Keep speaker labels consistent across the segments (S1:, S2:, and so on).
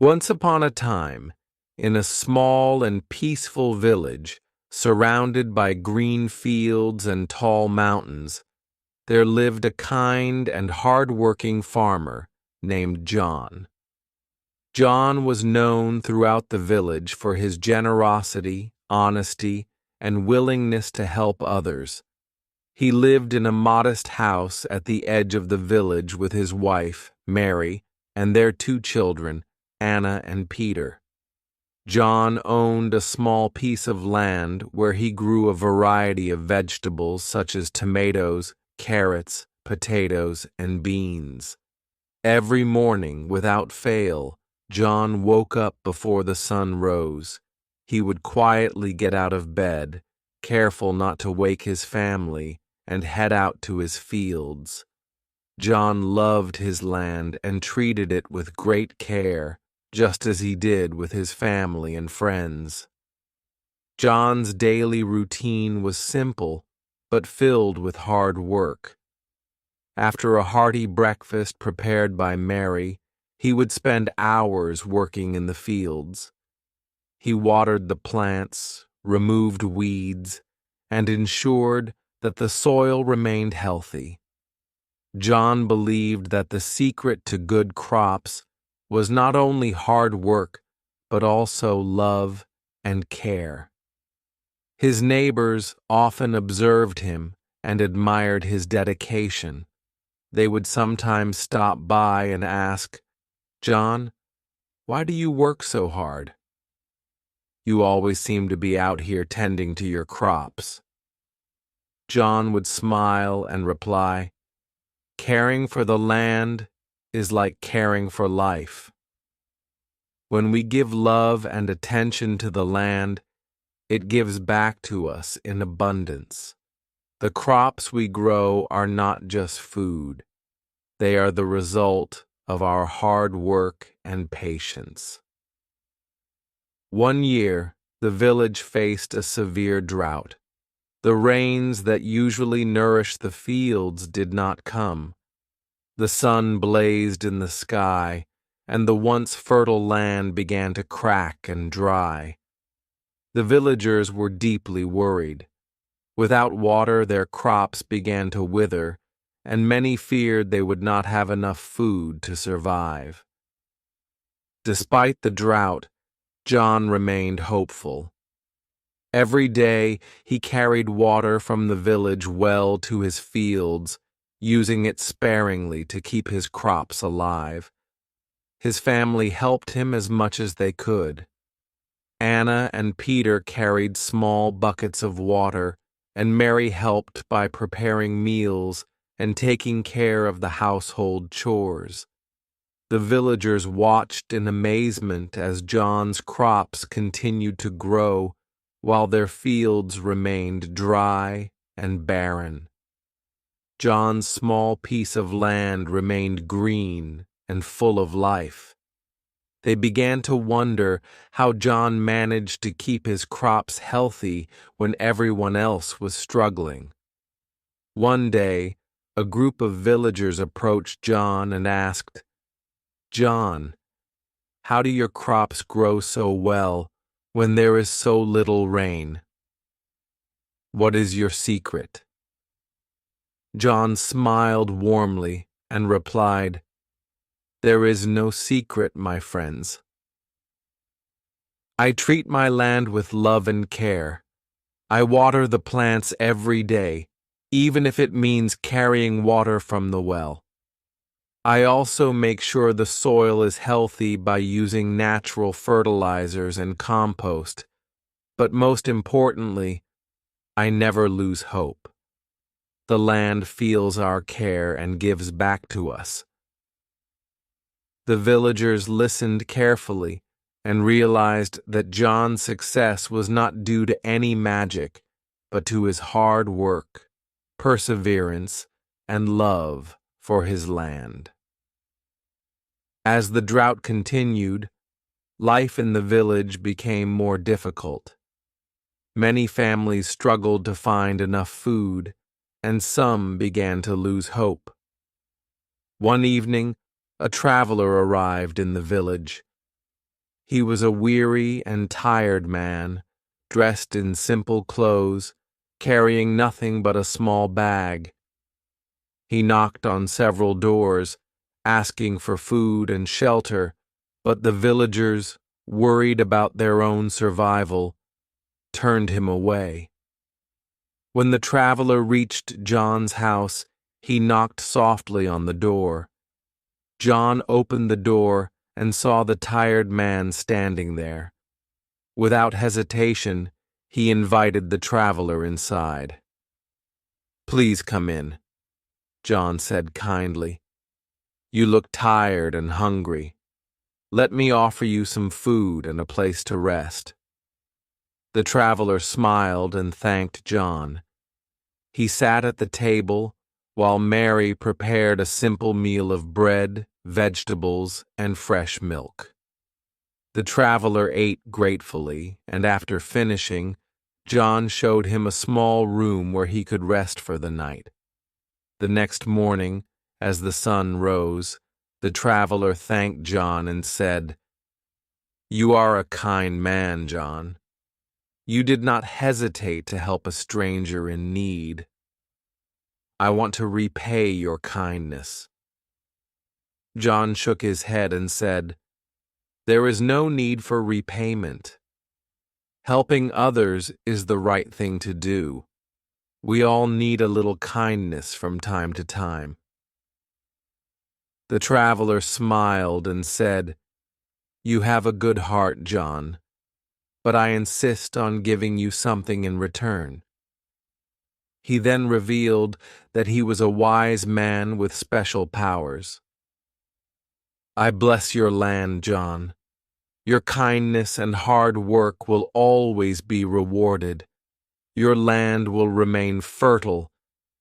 S1: Once upon a time, in a small and peaceful village, surrounded by green fields and tall mountains, there lived a kind and hard-working farmer named John. John was known throughout the village for his generosity, honesty, and willingness to help others. He lived in a modest house at the edge of the village with his wife, Mary, and their two children, Anna and Peter. John owned a small piece of land where he grew a variety of vegetables such as tomatoes, carrots, potatoes, and beans. Every morning, without fail, John woke up before the sun rose. He would quietly get out of bed, careful not to wake his family, and head out to his fields. John loved his land and treated it with great care, just as he did with his family and friends. John's daily routine was simple, but filled with hard work. After a hearty breakfast prepared by Mary, he would spend hours working in the fields. He watered the plants, removed weeds, and ensured that the soil remained healthy. John believed that the secret to good crops was not only hard work, but also love and care. His neighbors often observed him and admired his dedication. They would sometimes stop by and ask, "John, why do you work so hard? You always seem to be out here tending to your crops." John would smile and reply, "Caring for the land is like caring for life. When we give love and attention to the land, it gives back to us in abundance. The crops we grow are not just food. They are the result of our hard work and patience." One year, the village faced a severe drought. The rains that usually nourish the fields did not come. The sun blazed in the sky, and the once fertile land began to crack and dry. The villagers were deeply worried. Without water, their crops began to wither, and many feared they would not have enough food to survive. Despite the drought, John remained hopeful. Every day, he carried water from the village well to his fields, using it sparingly to keep his crops alive. His family helped him as much as they could. Anna and Peter carried small buckets of water, and Mary helped by preparing meals and taking care of the household chores. The villagers watched in amazement as John's crops continued to grow while their fields remained dry and barren. John's small piece of land remained green and full of life. They began to wonder how John managed to keep his crops healthy when everyone else was struggling. One day, a group of villagers approached John and asked, "John, how do your crops grow so well when there is so little rain? What is your secret?" John smiled warmly and replied, "There is no secret, my friends. I treat my land with love and care. I water the plants every day, even if it means carrying water from the well. I also make sure the soil is healthy by using natural fertilizers and compost, but most importantly, I never lose hope. The land feels our care and gives back to us." The villagers listened carefully and realized that John's success was not due to any magic, but to his hard work, perseverance, and love for his land. As the drought continued, life in the village became more difficult. Many families struggled to find enough food, and some began to lose hope. One evening, a traveler arrived in the village. He was a weary and tired man, dressed in simple clothes, carrying nothing but a small bag. He knocked on several doors, asking for food and shelter, but the villagers, worried about their own survival, turned him away. When the traveler reached John's house, he knocked softly on the door. John opened the door and saw the tired man standing there. Without hesitation, he invited the traveler inside. "Please come in," John said kindly. "You look tired and hungry. Let me offer you some food and a place to rest." The traveler smiled and thanked John. He sat at the table while Mary prepared a simple meal of bread, vegetables, and fresh milk. The traveler ate gratefully, and after finishing, John showed him a small room where he could rest for the night. The next morning, as the sun rose, the traveler thanked John and said, "You are a kind man, John. You did not hesitate to help a stranger in need. I want to repay your kindness." John shook his head and said, "There is no need for repayment. Helping others is the right thing to do. We all need a little kindness from time to time." The traveler smiled and said, "You have a good heart, John, but I insist on giving you something in return." He then revealed that he was a wise man with special powers. "I bless your land, John. Your kindness and hard work will always be rewarded. Your land will remain fertile,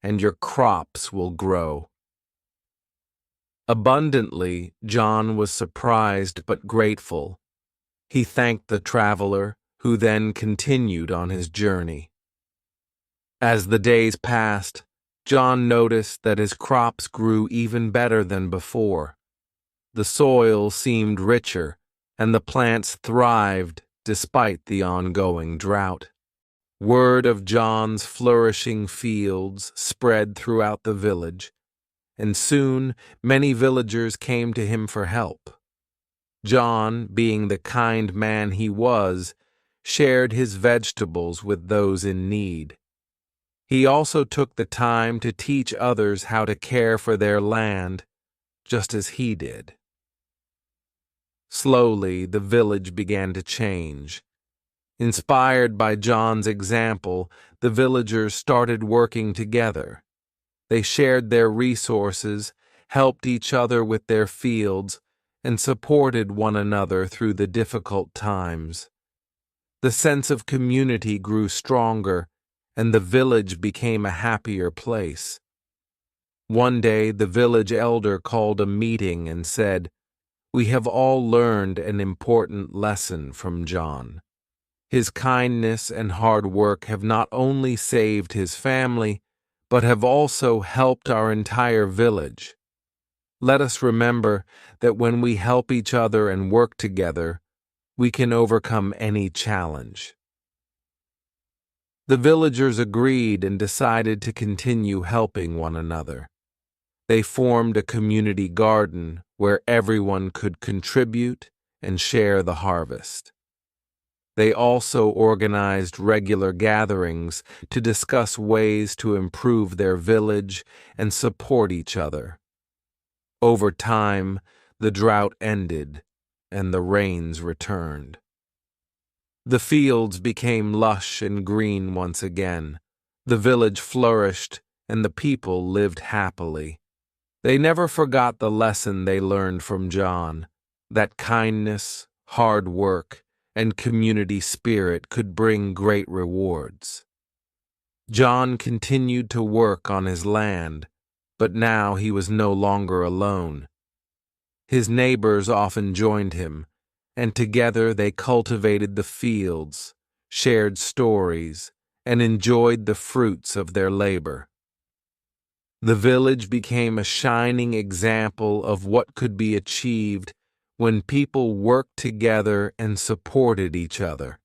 S1: and your crops will grow." Abundantly, John was surprised but grateful. He thanked the traveler, who then continued on his journey. As the days passed, John noticed that his crops grew even better than before. The soil seemed richer, and the plants thrived despite the ongoing drought. Word of John's flourishing fields spread throughout the village, and soon many villagers came to him for help. John, being the kind man he was, shared his vegetables with those in need. He also took the time to teach others how to care for their land, just as he did. Slowly, the village began to change. Inspired by John's example, the villagers started working together. They shared their resources, helped each other with their fields, and supported one another through the difficult times. The sense of community grew stronger, and the village became a happier place. One day, the village elder called a meeting and said, "We have all learned an important lesson from John. His kindness and hard work have not only saved his family, but have also helped our entire village. Let us remember that when we help each other and work together, we can overcome any challenge." The villagers agreed and decided to continue helping one another. They formed a community garden where everyone could contribute and share the harvest. They also organized regular gatherings to discuss ways to improve their village and support each other. Over time, the drought ended and the rains returned. The fields became lush and green once again. The village flourished and the people lived happily. They never forgot the lesson they learned from John, that kindness, hard work, and community spirit could bring great rewards. John continued to work on his land, but now he was no longer alone. His neighbors often joined him, and together they cultivated the fields, shared stories, and enjoyed the fruits of their labor. The village became a shining example of what could be achieved when people worked together and supported each other.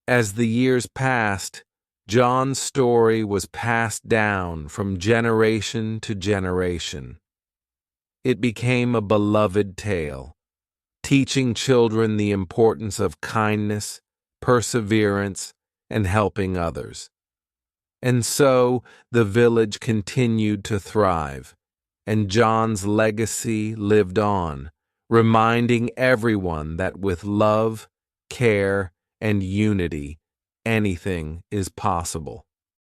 S1: As the years passed, John's story was passed down from generation to generation. It became a beloved tale, teaching children the importance of kindness, perseverance, and helping others. And so the village continued to thrive, and John's legacy lived on, reminding everyone that with love, care, and unity, anything is possible.